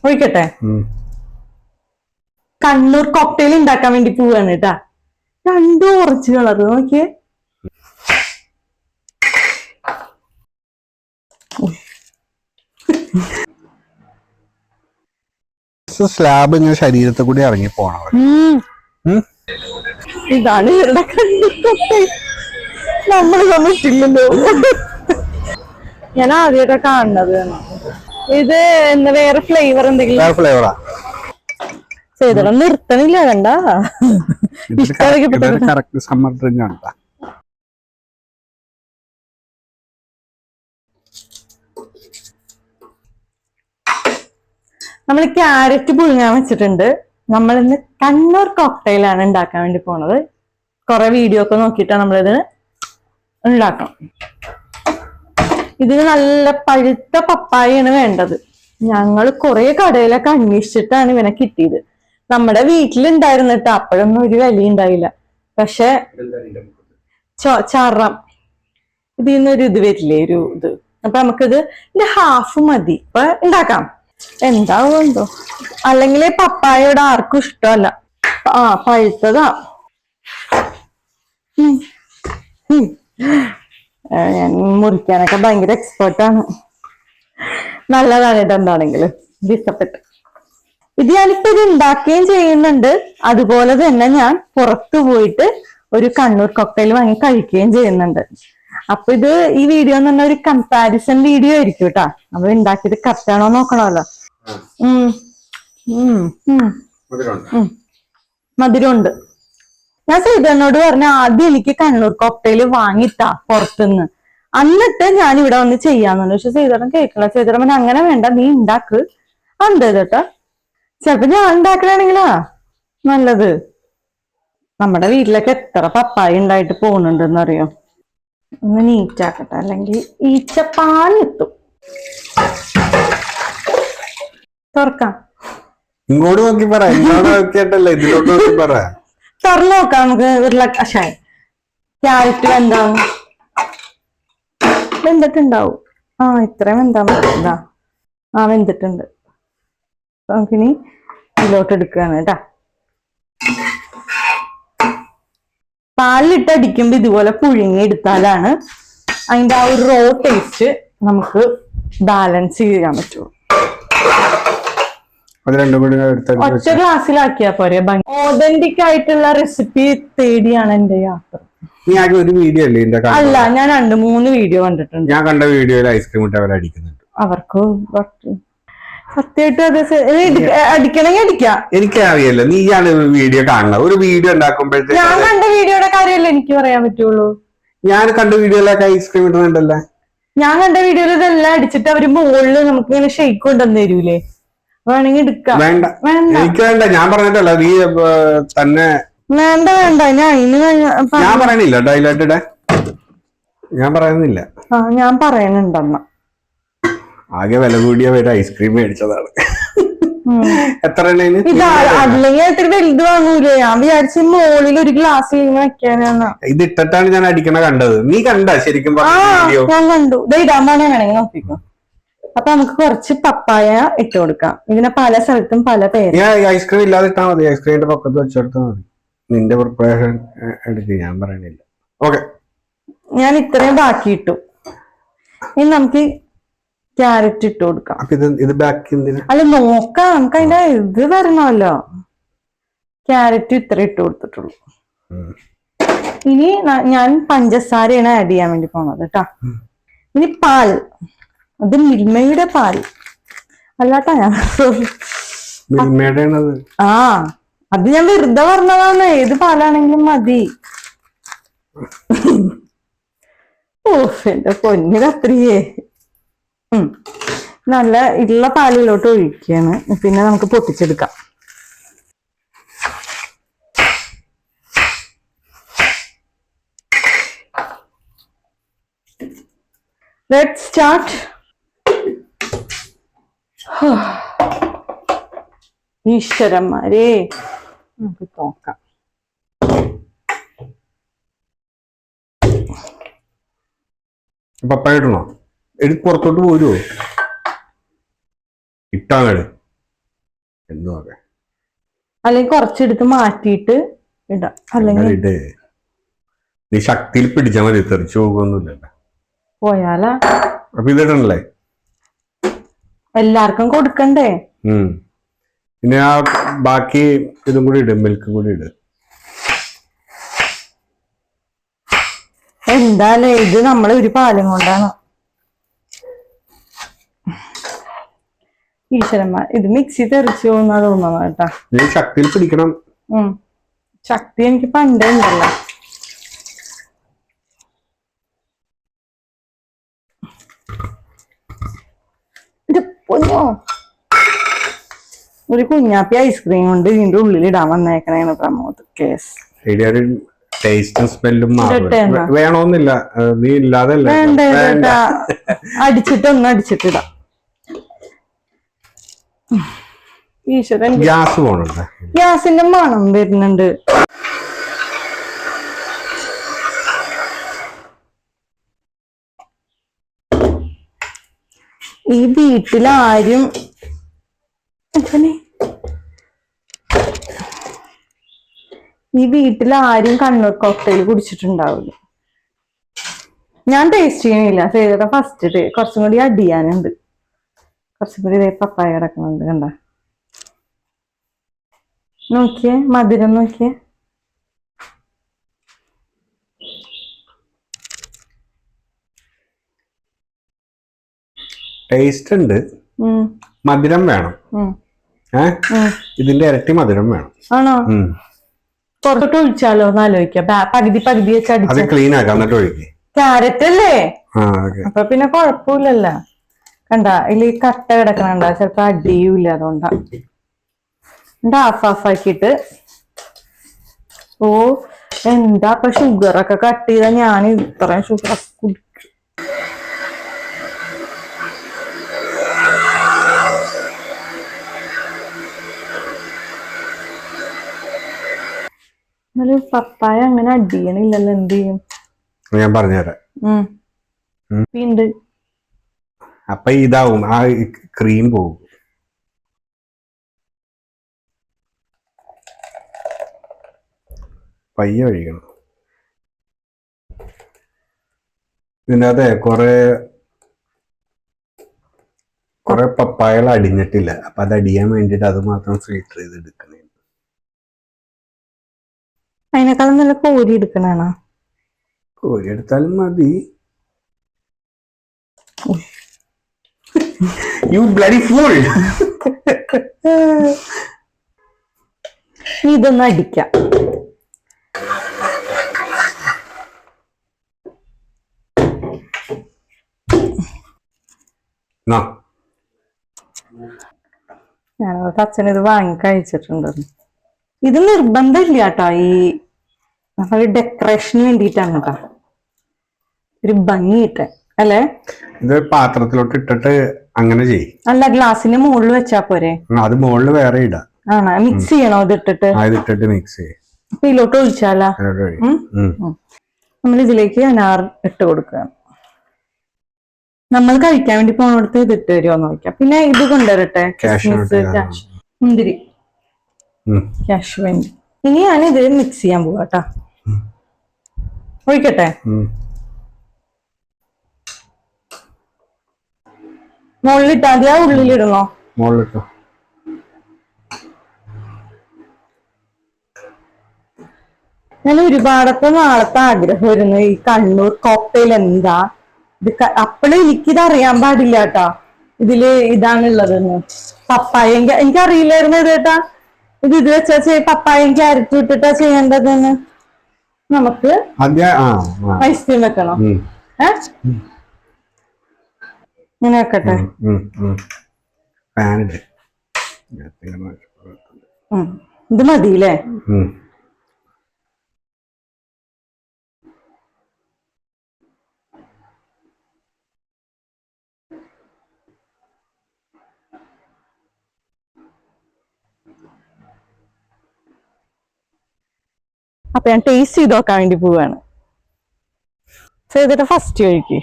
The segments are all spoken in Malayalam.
ഒഴിക്കട്ടെ. കണ്ണൂർ കോക്ടെയിൽ ഉണ്ടാക്കാൻ വേണ്ടി പോവാണ് കേട്ടാ. 2 ഓറഞ്ച് കളർ നോക്കിയേ. സ്ലാബ് ഇങ്ങനെ ശരീരത്തിൽ കൂടി ഇറങ്ങി പോണം. ഇതാണ് ഇവരുടെ കണ്ണൂർ കോക്ടെയിൽ. നമ്മൾ തന്നിട്ടില്ലല്ലോ. ഞാൻ ആദ്യമായിട്ടാ കാണുന്നത്. ഇത് വേറെ ഫ്ലേവർ എന്തെങ്കിലും ഫ്ലേവറാ ചെയ്തോളാം. നിർത്തണില്ല കണ്ട. കറക്റ്റ് സമ്മർ ഡ്രിങ്ക് ആണ്. നമ്മൾ ക്യാരറ്റ് പുഴുങ്ങാൻ വെച്ചിട്ടുണ്ട്. നമ്മൾ ഇന്ന് കണ്ണൂർ കോക്ടെയിലാണ് ഉണ്ടാക്കാൻ വേണ്ടി പോണത്. കുറെ വീഡിയോ ഒക്കെ നോക്കിയിട്ടാണ് നമ്മളിത് ഉണ്ടാക്കണം. ഇതിന് നല്ല പഴുത്ത പപ്പായാണ് വേണ്ടത്. ഞങ്ങൾ കുറെ കടയിലൊക്കെ അന്വേഷിച്ചിട്ടാണ് ഇവനെ കിട്ടിയത്. നമ്മുടെ വീട്ടിലുണ്ടായിരുന്നിട്ട് അപ്പോഴൊന്നും ഒരു വില ഉണ്ടായില്ല. പക്ഷെ ചറം ഇതിൽ നിന്നൊരു ഇത് വരില്ലേ, ഒരു ഇത്. അപ്പൊ നമുക്കിത് ഇതിന്റെ ഹാഫ് മതി. ഇപ്പൊ ഉണ്ടാക്കാം. എന്താവുമെന്തോ. അല്ലെങ്കിൽ പപ്പായയുടെ ആർക്കും ഇഷ്ടമല്ല. പഴുത്തതാ. ഞാൻ മുറിക്കാനൊക്കെ ഭയങ്കര എക്സ്പേർട്ടാണ്. നല്ലതാണ് കേട്ടോ. എന്താണെങ്കിലും ഇഷ്ടപ്പെട്ടു. ഇത് ഞാനിപ്പോ ഇത് ഉണ്ടാക്കുകയും ചെയ്യുന്നുണ്ട്. അതുപോലെ തന്നെ ഞാൻ പുറത്തു പോയിട്ട് ഒരു കണ്ണൂർ കോക്ടെയിൽ വാങ്ങി കഴിക്കുകയും ചെയ്യുന്നുണ്ട്. അപ്പൊ ഇത് ഈ വീഡിയോ എന്ന് പറഞ്ഞ ഒരു കമ്പാരിസൺ വീഡിയോ ആയിരിക്കും കേട്ടാ. നമ്മൾ ഉണ്ടാക്കിയത് കറക്റ്റ് ആണോ നോക്കണമല്ലോ. മധുരമുണ്ട്. ഞാൻ സീതനോട് പറഞ്ഞ ആദ്യം എനിക്ക് കണ്ണൂർ കോക്ടെയിൽ വാങ്ങിത്താ പുറത്തുനിന്ന്, എന്നിട്ട് ഞാൻ ഇവിടെ വന്ന് ചെയ്യാന്നുണ്ട്. പക്ഷെ സീതറൻ കേൾക്കണ. സീതറൻ അങ്ങനെ വേണ്ട, നീ ഉണ്ടാക്ക്. എന്ത് കേട്ടാ. ചിലപ്പോ ഞാൻ ഉണ്ടാക്കണാണെങ്കിലാ നല്ലത്. നമ്മുടെ വീട്ടിലൊക്കെ എത്ര പപ്പായ ഉണ്ടായിട്ട് പോകുന്നുണ്ടെന്നറിയോ. ഒന്ന് നീറ്റാക്കട്ടെ, അല്ലെങ്കിൽ ഈച്ചപ്പാലെത്തും. തുറക്കാം. ഇങ്ങോട്ട് നോക്കി പറ. ഇതിലോട്ട് നോക്കി പറ. തുറന്നു നോക്കാം നമുക്ക്. ഉരുളക്കാശായി ക്യാരറ്റ് വെന്തിട്ടുണ്ടാവും. ഇത്രയും വെന്താ മതി. വെന്തിട്ടുണ്ട്. നമുക്കിനി ഇതിലോട്ട് എടുക്കുകയാണ് കേട്ടാ. പാലിലിട്ട് അടിക്കുമ്പോ ഇതുപോലെ പുഴുങ്ങി എടുത്താലാണ് അതിന്റെ ആ ഒരു റോ ടേസ്റ്റ് നമുക്ക് ബാലൻസ് ചെയ്യാൻ പറ്റുള്ളൂ. ഒറ്റ ഗ്ലാസ്സിലാക്കിയാ പോരെ. ഓതന്റിക് ആയിട്ടുള്ള റെസിപ്പി തേടിയാണ് എന്റെ യാത്ര. ഒരു വീഡിയോ അല്ല, ഞാൻ 2-3 വീഡിയോ കണ്ടിട്ടുണ്ട്. ഞാൻ കണ്ട വീഡിയോയിൽ ഐസ്ക്രീം ഇട്ട് അവർ അടിക്കുന്നുണ്ട്. അവർക്ക് സത്യമായിട്ട് അത് അടിക്കണമെങ്കിൽ അടിക്കാം. എനിക്കറിയില്ല, നീയാണ് വീഡിയോ കാണുന്നത്. ഒരു വീഡിയോ ഉണ്ടാക്കുമ്പോഴത്തേക്ക് ഞാൻ കണ്ട വീഡിയോയുടെ കാര്യമല്ല എനിക്ക് പറയാൻ പറ്റുള്ളൂ. ഞാൻ കണ്ട വീഡിയോയിലൊക്കെ ഐസ്ക്രീം ഇടുന്നുണ്ടല്ലേ. ഞാൻ കണ്ട വീഡിയോയിൽ ഇതെല്ലാം അടിച്ചിട്ട് അവര് മുകളില് നമുക്ക് ഇങ്ങനെ ഷെയ്ക്ക് കൊണ്ടുവന്ന് തരൂലേ. വേണമെങ്കിൽ എടുക്കാം. വേണ്ട, എനിക്ക് വേണ്ട. ഞാൻ പറഞ്ഞിട്ടല്ല, നീ തന്നെ വേണ്ട. ഞാൻ പറയണില്ല. ഡയലോട്ട് ഞാൻ പറയുന്നില്ല. ഞാൻ പറയുന്നുണ്ടെന്ന ആകെ വില കൂടിയ ഒരു ഐസ്ക്രീം മേടിച്ചതാണ്. എത്ര അല്ലെങ്കിൽ ഇത്തിരി വലുത് വാങ്ങൂലേ. ഞാൻ വിചാരിച്ച മുകളിൽ ഒരു ഗ്ലാസ്സിൽ ഇങ്ങനെ വെക്കാനാണ്. ഇത് ഇട്ടിട്ടാണ് ഞാൻ അടിക്കണ കണ്ടത്. നീ കണ്ട ശരിക്കും? ഞാൻ കണ്ടു. ഇടാൻ വേണമെങ്കിൽ നോക്കിക്കോ. അപ്പൊ നമുക്ക് കുറച്ച് പപ്പായ ഇട്ട് കൊടുക്കാം. ഇതിനെ പല സ്ഥലത്തും പല പേര്. ഐസ്ക്രീം ഇല്ലാതെ ഇട്ടാ മതി. ഐസ്ക്രീമിന്റെ പക്കത്ത് വെച്ചെടുത്താൽ മതി. നിന്റെ പ്രിപ്പറേഷൻ എടുക്ക്. ഞാൻ പറയണില്ല. ഓക്കെ, ഞാൻ ഇത്രയും ബാക്കി ഇട്ടു. ഇനി നമുക്ക് ക്യാരറ്റ് ഇട്ട് കൊടുക്കാം. ഇത് ബാക്കി അല്ല നോക്കാം, നമുക്ക് അതിന്റെ ഇത് വരണമല്ലോ. ക്യാരറ്റ് ഇത്ര ഇട്ട് കൊടുത്തിട്ടുള്ളൂ. ഇനി ഞാൻ പഞ്ചസാരയാണ് ആഡ് ചെയ്യാൻ വേണ്ടി പോണത് കേട്ടാ. ഇനി പാൽ. അത് മിൽമയുടെ പാൽ അല്ലാട്ടാ. ഞാൻ അത് ഞാൻ വെറുതെ പറഞ്ഞതാണ്. ഏത് പാലാണെങ്കിലും മതി. എന്റെ പൊന്നു കത്രിയേ. നല്ല ഉള്ള പാലിലോട്ട് ഒഴിക്കാണ്. പിന്നെ നമുക്ക് പൊട്ടിച്ചെടുക്കാം. Let's start. ഈശ്വരന്മാരെ, നമുക്ക് നോക്കാം. പപ്പായ ഇടണോ? എടുത്ത് പുറത്തോട്ട് പോരുവോ? ഇട്ടാണ് എന്ന് പറയാം. അല്ലെങ്കിൽ കുറച്ചെടുത്ത് മാറ്റിയിട്ട് ഇടാം. അല്ലെങ്കിൽ ഇട്, നീ ശക്തിയിൽ പിടിച്ചാൽ മതി, തെറിച്ചു പോകുന്നില്ലല്ലോ. പോയാലാ അപ്പൊ ഇതിടണല്ലേ, എല്ലാവർക്കും കൊടുക്കണ്ടേ. പിന്നെ ആ ബാക്കി ഇതും കൂടി ഇട്, മിൽക്കും കൂടി ഇട്. എന്താലേ ഇത് നമ്മളെ ഒരു പാലും കൊണ്ടാണ്. ഈശ്വരന്മാർ, ഇത് മിക്സി തെറിച്ചു പോകുന്നാ തോന്നുന്നു കേട്ടാ. നീ ശക്തിയിൽ പിടിക്കണം. ശക്തി എനിക്ക് പണ്ടേ ഉണ്ടല്ലോ. ഒരു കുഞ്ഞാപ്പി ഐസ്ക്രീം കൊണ്ട് ഇതിന്റെ ഉള്ളിൽ ഇടാൻ വന്നേക്കണേണ് പ്രമോദ്. കേസ് ടേസ്റ്റും സ്മെല്ലും വേണമെന്നില്ല, നീ ഇല്ലാതെ അടിച്ചിട്ടിടാം. ഈശ്വരൻ, ഗ്യാസ് പോണുണ്ട്, ഗ്യാസിന്റെ മണം വരുന്നുണ്ട്. ഈ വീട്ടിലാരും കണ്ണൂർ കോക്ടെയിൽ കുടിച്ചിട്ടുണ്ടാവില്ല. ഞാൻ ടേസ്റ്റ് ചെയ്യണില്ല. സേതയുടെ ഫസ്റ്റ് കുറച്ചും കൂടി അടിയാനുണ്ട്. കുറച്ചും കൂടി പപ്പായ കിടക്കുന്നുണ്ട്. കണ്ട, നോക്കിയേ, മധുരം നോക്കിയേ. ടേസ്റ്റ് ഉണ്ട്, മധുരം വേണം. ഇതിന്റെ ഇരട്ടി മധുരം വേണം. ആണോ? പുറത്തോട്ട് ഒഴിച്ചാലോ എന്ന് ആലോചിക്കാം. പകുതി പകുതി വെച്ച് അടിച്ച് ക്ലീൻ ആക്കാം, എന്നിട്ട് ഒഴിക്കേ. ക്യാരറ്റ് അല്ലേ, അപ്പൊ പിന്നെ കൊഴപ്പില്ലല്ലോ. കണ്ട, ഇതിൽ കട്ട കിടക്കണണ്ട, ചിലപ്പോ അടിയൂല. അതുകൊണ്ടാ ഹാഫ് ആക്കിയിട്ട്. ഓ എന്താ ഇപ്പൊ ഷുഗറൊക്കെ കട്ട് ചെയ്താ ഞാൻ ഇത്രയും ഷുഗർ കുടിക്കും. പപ്പായ അങ്ങനെ അടിയണില്ലല്ലോ, എന്ത് ചെയ്യും? ഞാൻ പറഞ്ഞുതരാം. ഉണ്ട്. അപ്പൊ ഇതാവും, ആ ക്രീം പോകും. പയ്യെ ഒഴിക്കണം. ഇതിനകത്തെ കൊറേ പപ്പായകൾ അടിഞ്ഞിട്ടില്ല. അപ്പൊ അത് അടിയാൻ വേണ്ടിട്ട് അത് മാത്രം ഫിൽറ്റർ ചെയ്ത് എടുക്കണേ. അതിനേക്കാളും നല്ല കോരി എടുക്കണാണോ? കോരി എടുത്താലും മതി. You bloody fool! ഇതൊന്ന് അടിക്കാം. ഞാനോട്ട് അച്ഛൻ ഇത് വാങ്ങി കഴിച്ചിട്ടുണ്ട്. ഇത് നിർബന്ധമില്ല കേട്ടോ, ഈ നമ്മള് ഡെക്കറേഷന് വേണ്ടിയിട്ടാണ് കേട്ടോ, ഒരു ഭംഗിയിട്ട് അല്ലേ. ഇത് പാത്രത്തിലോട്ട് ഇട്ടിട്ട് അങ്ങനെ ചെയ്യും. അല്ല, ഗ്ലാസിന്റെ മുകളിൽ വെച്ചാ പോരെ? അത് മുകളിൽ വേറെ ഇടാം. ആണോ? മിക്സ് ചെയ്യണോ ഇത് ഇട്ടിട്ട്? മിക്സ് ചെയ്യും. അപ്പൊ ഇതിലോട്ട് ഒഴിച്ചാലാ? നമ്മൾ ഇതിലേക്ക് അനാർ ഇട്ട് കൊടുക്കുക. നമ്മൾ കഴിക്കാൻ വേണ്ടി പോണടുത്ത് ഇതിട്ട് തരുമോ നോക്കാം. പിന്നെ ഇത് കൊണ്ടുവരട്ടെ, മുന്തിരി, ക്യാഷ് വേണ്ടി. ഇനി ഞാനിത് മിക്സ് ചെയ്യാൻ പോവാട്ടാ. ഒഴിക്കട്ടെ? മുകളിലിട്ടാ മതിയാ, ഉള്ളിലിടണോ? മുകളിലിട്ടോ. ഞാൻ ഒരുപാടത്തെ നാളത്തെ ആഗ്രഹമായിരുന്നു ഈ കണ്ണൂർ കോക്ടെയിൽ എന്താ ഇത്. അപ്പോഴും എനിക്കിത് അറിയാൻ പാടില്ല കേട്ടാ, ഇതില് ഇതാണുള്ളതെന്ന്. പപ്പായ എനിക്കറിയില്ലായിരുന്നു ഇത് കേട്ടാ. ഇത് വെച്ചാ പപ്പായയും ക്യാരറ്റും ഇട്ടിട്ടാ ചെയ്യേണ്ടതെന്ന്. നമുക്ക് ഐസ്ക്രീം വെക്കണോ? ഇങ്ങനെ വെക്കട്ടെ? ഇത് മതിയില്ലേ? അപ്പൊ ഞാൻ ടേസ്റ്റ് ചെയ്ത് നോക്കാൻ വേണ്ടി പോവാണ്. ചെയ്തിട്ട് ഫസ്റ്റ് കഴിക്ക്.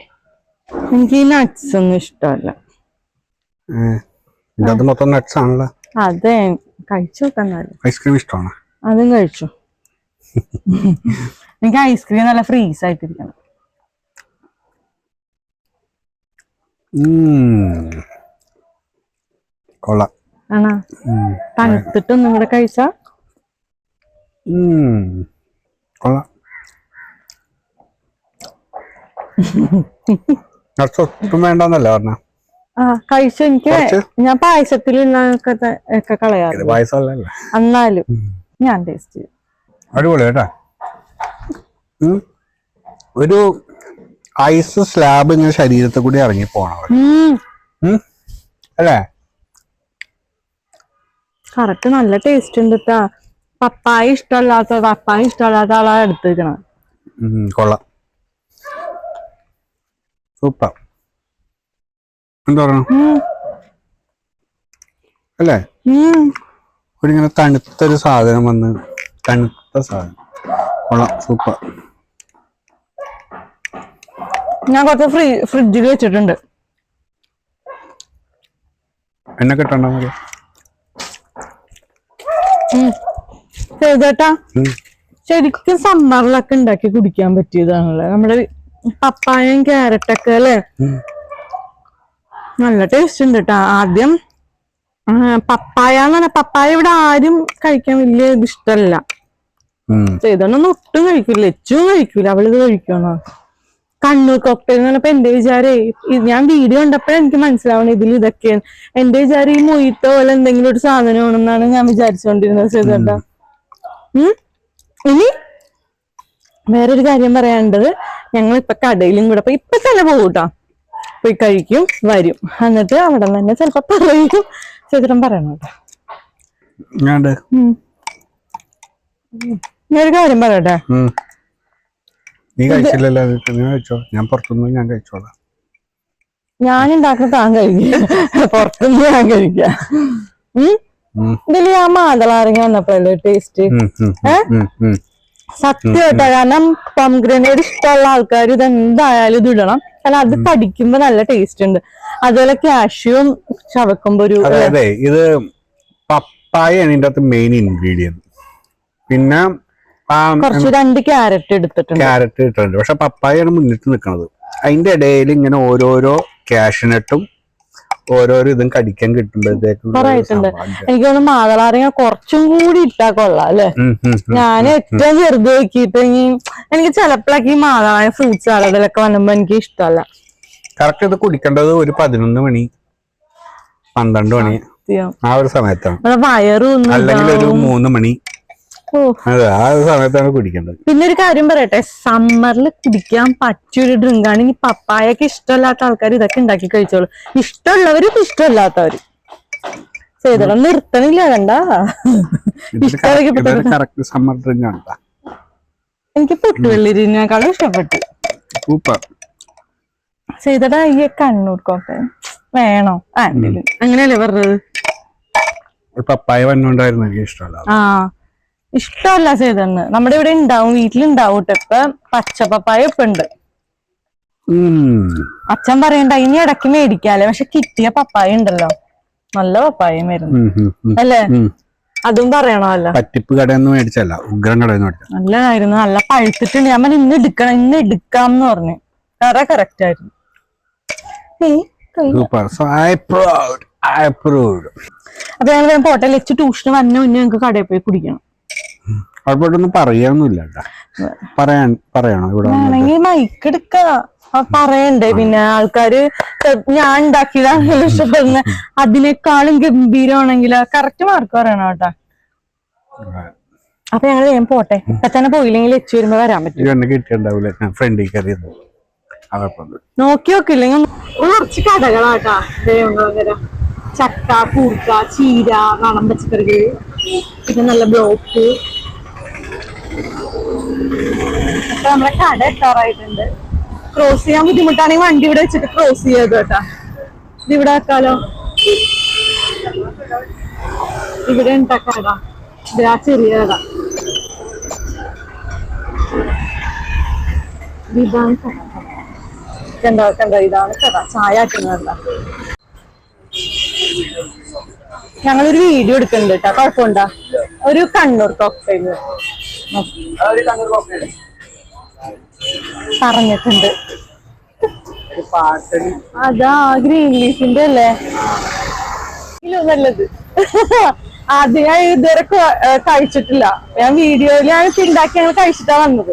എനിക്ക് ഈ നട്ട്സ് ഒന്നും ഇഷ്ടമല്ല. മൊത്തം നട്ട്സ് ആണല്ലോ. അതെ കഴിച്ചു നോക്കാൻ. ഐസ്ക്രീം ഇഷ്ടമാണ്. അതും കഴിച്ചു. എനിക്ക് ഐസ്ക്രീം നല്ല ഫ്രീസ് ആയിട്ടിരിക്കണം. കൊള്ളാം. ആണോ? തണുത്തിട്ടൊന്നും കൂടെ കഴിച്ചാ കൊള്ളാം. ഒട്ടും വേണ്ടെന്നല്ല പറഞ്ഞ. കഴിച്ചു. എനിക്ക് ഞാൻ പായസത്തിൽ ഒക്കെ കളയാറ്. പായസമല്ലേ എന്നാലും ഞാൻ ടേസ്റ്റ് ചെയ്യും. അടിപൊളി കേട്ടാ. ഒരു ഐസ് സ്ലാബ് ഇങ്ങനെ ശരീരത്തിൽ കൂടി ഇറങ്ങി പോണം അല്ലേ? കറക്റ്റ് നല്ല ടേസ്റ്റ് ഉണ്ട് കേട്ടാ. പപ്പായ ഇഷ്ടമല്ലാത്ത ആളാ എടുത്തിരിക്കണം. കൊള്ളാം. സൂപ്പർ. എന്താ പറയണു അല്ലേ? ഒരിങ്ങനെ തണുത്തൊരു സാധനം വന്ന്, തണുത്ത സാധനം. കൊള്ളാം. സൂപ്പർ. ഞാൻ കുറച്ച് ഫ്രിഡ്ജിൽ വെച്ചിട്ടുണ്ട്. എന്നെ കിട്ടണ്ട മതി. ചേട്ടാ ശരിക്കും സമ്മറിലൊക്കെ ഉണ്ടാക്കി കുടിക്കാൻ പറ്റിയതാണല്ലേ നമ്മുടെ പപ്പായയും ക്യാരറ്റൊക്കെ അല്ലേ? നല്ല ടേസ്റ്റ് ഉണ്ട് കേട്ടാ. ആദ്യം പപ്പായ ഇവിടെ ആരും കഴിക്കാൻ വലിയ ഇഷ്ടമല്ല. ചെയ്തൊന്നും ഒട്ടും കഴിക്കില്ല. എച്ചും കഴിക്കൂല. അവളിത് കഴിക്കണോ? കണ്ണൂർ കോക്ടെയിൽ എന്ന് പറഞ്ഞപ്പോ എന്റെ വിചാരേ, ഞാൻ വീഡിയോ കണ്ടപ്പോഴേ എനിക്ക് മനസ്സിലാവണം ഇതിൽ ഇതൊക്കെയാണ്. എന്റെ വിചാരം ഈ മൊയ്ത്തോ പോലെ എന്തെങ്കിലും ഒരു സാധനമാണെന്നാണ് ഞാൻ വിചാരിച്ചുകൊണ്ടിരുന്നത്. ചെയ്തേട്ടാ ഇനി വേറൊരു കാര്യം പറയാനുള്ളത്, ഞങ്ങൾ ഇപ്പൊ കടയിലും കൂടെ ഇപ്പൊ തന്നെ പോകൂട്ടാ, പോയി കഴിക്കും വരും. എന്നിട്ട് അവിടെ തന്നെ ചിലപ്പോ പറയും. ചേട്ടൻ പറയണം കേട്ടോ. ഞാനൊരു കാര്യം പറയട്ടെ. നീ കഴിച്ചില്ലല്ലോ, ഞാൻ പുറത്തുനിന്ന് ഞാൻ കഴിച്ചോളാം. ഞാൻ ഉണ്ടാക്കുന്ന താൻ കഴിക്കുക, പുറത്തുനിന്ന് ഞാൻ കഴിക്കാം. ഇതില് ഞാൻ മാതളാരങ്ങ വന്നപ്പോഴല്ലേ ടേസ്റ്റ് സത്യമായിട്ടാ. കാരണം പൊംഗ്രനേറ്റ് ഇഷ്ടമുള്ള ആൾക്കാർ ഇത് എന്തായാലും ഇത് ഇടണം. കാരണം അത് കടിക്കുമ്പോ നല്ല ടേസ്റ്റ് ഉണ്ട്. അതുപോലെ കാഷ്യൂം ചവക്കുമ്പോ ഒരു ഇത് പപ്പായാണ് ഇതിന്റെ അകത്ത് മെയിൻ ഇൻഗ്രീഡിയന്റ്. പിന്നെ കുറച്ച് 2 ക്യാരറ്റ് എടുത്തിട്ടുണ്ട്. പക്ഷെ പപ്പായാണ് മുന്നിട്ട് നിൽക്കുന്നത്. അതിന്റെ ഇടയിൽ ഇങ്ങനെ ഓരോരോ കാഷ്നട്ടും ഓരോരോ ഇതും കടിക്കാൻ കിട്ടുമ്പോഴത്തേക്കും എനിക്ക് തോന്നുന്നു മാതളാരങ്ങ കുറച്ചും കൂടി ഇട്ടാ കൊള്ളാം അല്ലെ? ഞാൻ ഏറ്റവും ചെറുത് നോക്കിയിട്ട് എനിക്ക് ചിലപ്പോഴൊക്കെ ഈ മാതളായ ഫ്രൂട്ട്സ് സാലഡിലൊക്കെ വന്നുമ്പോ എനിക്ക് ഇഷ്ടമല്ല. കറക്റ്റ് ഇത് കുടിക്കേണ്ടത് ഒരു 11 മണി 12 മണി ആ ഒരു സമയത്താണ്. വയറും അല്ലെങ്കിൽ ഒരു 3 മണി ആ ഒരു സമയത്താണ് കുടിക്കേണ്ടത്. പിന്നെ ഒരു കാര്യം പറയട്ടെ, സമ്മറിൽ കുടിക്കാൻ പറ്റിയൊരു ഡ്രിങ്കാണ്. ഈ പപ്പായൊക്കെ ഇഷ്ടമല്ലാത്ത ആൾക്കാർ ഇതൊക്കെ ഉണ്ടാക്കി കഴിച്ചോളൂ. ഇഷ്ടമുള്ളവരും ഇഷ്ടമല്ലാത്തവരും. ചെയ്തോളാം, നിർത്തണില്ല കണ്ട. സമ്മർ ഡ്രിങ്ക് ആണ്. എനിക്ക് പൊട്ടുവെള്ളിരിനേക്കാളും ഇഷ്ടപ്പെട്ടു. സൂപ്പർ. ചെയ്തടാ ഈ കണ്ണൂർ കോക്ടെയിൽ വേണോ? അങ്ങനെയല്ലേ പറഞ്ഞത്? പപ്പായ വന്നുകൊണ്ടായിരുന്നു എനിക്ക് ഇഷ്ടമല്ല. ഇഷ്ടമല്ല ചെയ്തെന്ന്. നമ്മുടെ ഇവിടെ ഉണ്ടാവും, വീട്ടിലുണ്ടാവും കേട്ടോ. ഇപ്പൊ പച്ചപ്പപ്പായ ഇപ്പൊ ഉണ്ട്. അച്ഛൻ പറയണ്ട ഇനി ഇടയ്ക്ക് മേടിക്കാല്ലേ. പക്ഷെ കിട്ടിയ പപ്പായ ഉണ്ടല്ലോ, നല്ല പപ്പായം വരുന്നു അല്ലേ? അതും പറയണമല്ലോ. പറ്റിപ്പ് കടയൊന്നും മേടിച്ചല്ല, ഉഗ്രം കടയൊന്നും മേടിച്ച നല്ലതായിരുന്നു. നല്ല പഴുത്തിട്ടുണ്ട്. ഞാൻ ഇന്ന് എടുക്കാം എന്ന് പറഞ്ഞു. കറക്റ്റ് ആയിരുന്നു. അപ്പൊ ഞങ്ങൾ പോട്ടെ. ലച്ച് ട്യൂഷന് വന്ന മുന്നേ ഞങ്ങൾക്ക് കടയിൽ പോയി കുടിക്കണം. കുഴപ്പമൊന്നും പറയാനൊന്നുമില്ല. പറയണോ ഇവിടെ വേണമെങ്കിൽ മൈക്ക് എടുക്ക പറയണ്ടേ? പിന്നെ ആൾക്കാര് ഞാൻ ഉണ്ടാക്കിയതാണെങ്കിലും ഇഷ്ടപ്പെടുന്ന അതിനേക്കാളും ഗംഭീരമാണെങ്കിൽ കറക്റ്റ് മാർക്ക് പറയണം കേട്ടാ. അപ്പൊ ഞങ്ങൾ വേഗം പോട്ടെ. ഇപ്പൊ തന്നെ പോയില്ലെങ്കിൽ ലച്ചു വരുമ്പോ വരാൻ പറ്റും. കിട്ടിയുണ്ടാവില്ല, ഫ്രണ്ടിൽ കയറിയത് നോക്കി നോക്കില്ലെങ്കിൽ കുറച്ച് കടകളാട്ടാ. ചക്ക, കൂർക്ക, ചീര, നാടൻ പച്ചക്കറികൾ, പിന്നെ നല്ല ബ്ലോക്ക്. അപ്പൊ നമ്മുടെ കട എത്താറായിട്ടുണ്ട്. ക്രോസ് ചെയ്യാൻ ബുദ്ധിമുട്ടാണെങ്കിൽ വണ്ടി ഇവിടെ വെച്ചിട്ട് ക്രോസ് ചെയ്ത് കേട്ടാ. ഇത് ഇവിടെ വെക്കാലോ. ഇവിടെ ഉണ്ടാ കട. ഇത് ആ ചെറിയ കട. ഇതാണ് കട. കണ്ട ഇതാണ് കട. ചായ ആക്കുന്നതല്ല. ഞങ്ങളൊരു വീഡിയോ എടുക്കുന്നുണ്ട് കേട്ടോ, കുഴപ്പമുണ്ടോ? ഒരു കണ്ണൂർ കോക്ടെയിൽ പറഞ്ഞിട്ടുണ്ട്. അതാ ഗ്രീൻ ലീഫിന്റെ അല്ലേ നല്ലത്. അത് ഞാൻ ഇതുവരെ കഴിച്ചിട്ടില്ല. ഞാൻ വീഡിയോയിലാണ് ഉണ്ടാക്കി ഞങ്ങൾ കഴിച്ചിട്ടാ വന്നത്.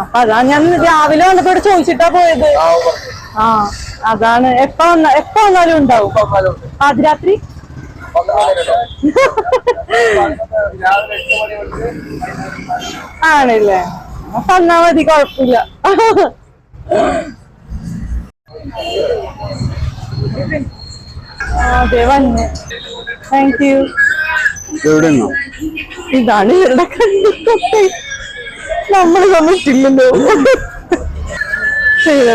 അപ്പൊ അതാ ഞാൻ രാവിലെ വന്നപ്പോ ഇവിടെ ചോദിച്ചിട്ടാ പോയത്. ആ അതാണ്. എപ്പ വന്നാലും ഉണ്ടാവും. പാതിരാത്രി ആണല്ലേ? അപ്പൊ എന്നാ മതി, കുഴപ്പമില്ല. അതെ വന്നു. Thank you. ഇതാണ് ഇവരുടെ കണ്ടിട്ടൊക്കെ നമ്മൾ തന്നിട്ടില്ലല്ലോ. ചെയ്തോ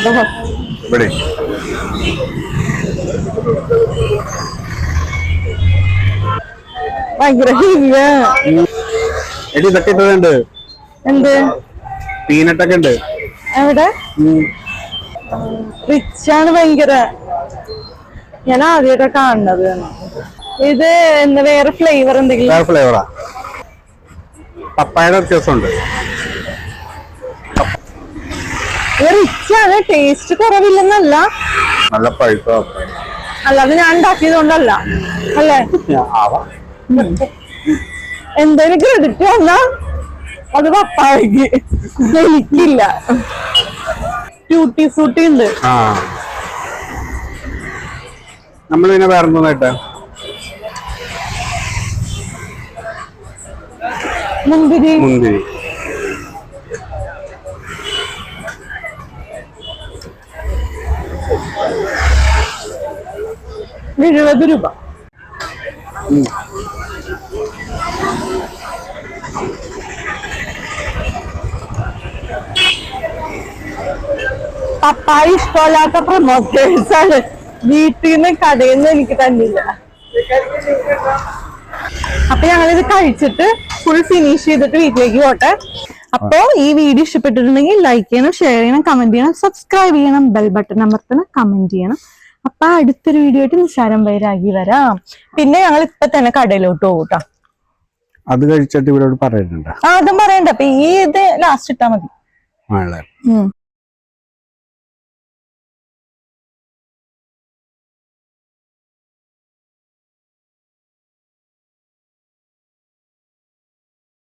ഭയങ്കര ഇതൊക്കെ ഇട്ടുണ്ട്. എന്ത് പീനട്ടൊക്കെ ഉണ്ട്. എവിടെ? റിച്ചാണ് ഭയങ്കര. ഞാൻ ആദ്യമായിട്ടാ കാണുന്നത്. ഇത് എന്താ വേറെ ഫ്ലേവർ എന്തെങ്കിലും? ഫ്ലേവറാ. പപ്പായയുടെ വ്യത്യാസമുണ്ട്. റിച്ചാണ്, ടേസ്റ്റ് കുറവില്ലെന്നല്ല, നല്ല പഴുത്ത അല്ലാതെ ഞാൻ ഉണ്ടാക്കിയതുകൊണ്ടല്ല അല്ലേ? എന്തായാലും ക്രെഡിറ്റ് വന്നാ അത് പപ്പായക്ക്, എനിക്കില്ല. ട്യൂട്ടി ഫ്രൂട്ടി ഉണ്ട്. നമ്മൾ പിന്നെ വേറെ എന്തോന്നായിട്ട് മുന്തിരി. 70 രൂപ. പപ്പായ ഇഷ്ടമല്ലാത്ത പ്രൊമോട്ടേഴ്സ് ആണ്. വീട്ടിൽ നിന്ന് കടയിൽ നിന്ന് എനിക്ക് തന്നില്ല. അപ്പൊ ഞങ്ങളിത് കഴിച്ചിട്ട് ഫുൾ ഫിനിഷ് ചെയ്തിട്ട് വീട്ടിലേക്ക് പോട്ടെ. അപ്പോ ഈ വീഡിയോ ഇഷ്ടപ്പെട്ടിട്ടുണ്ടെങ്കിൽ ലൈക്ക് ചെയ്യണം, ഷെയർ ചെയ്യണം, കമന്റ് ചെയ്യണം, സബ്സ്ക്രൈബ് ചെയ്യണം, ബെൽ ബട്ടൺ അമർത്തണം, കമന്റ് ചെയ്യണം. അപ്പൊ അടുത്തൊരു വീഡിയോ ആയിട്ട് നിസ്സാരം വൈരാഗി വരാം. പിന്നെ ഞങ്ങൾ ഇപ്പൊ തന്നെ കടയിലോട്ട് പോകൂട്ടോ. അത് കഴിച്ചിട്ട് ഇവരോട് പറയുന്നുണ്ട്. അതും പറയണ്ട. അപ്പൊ ഈ ഇത് ലാസ്റ്റ് ഇട്ടാ മതി.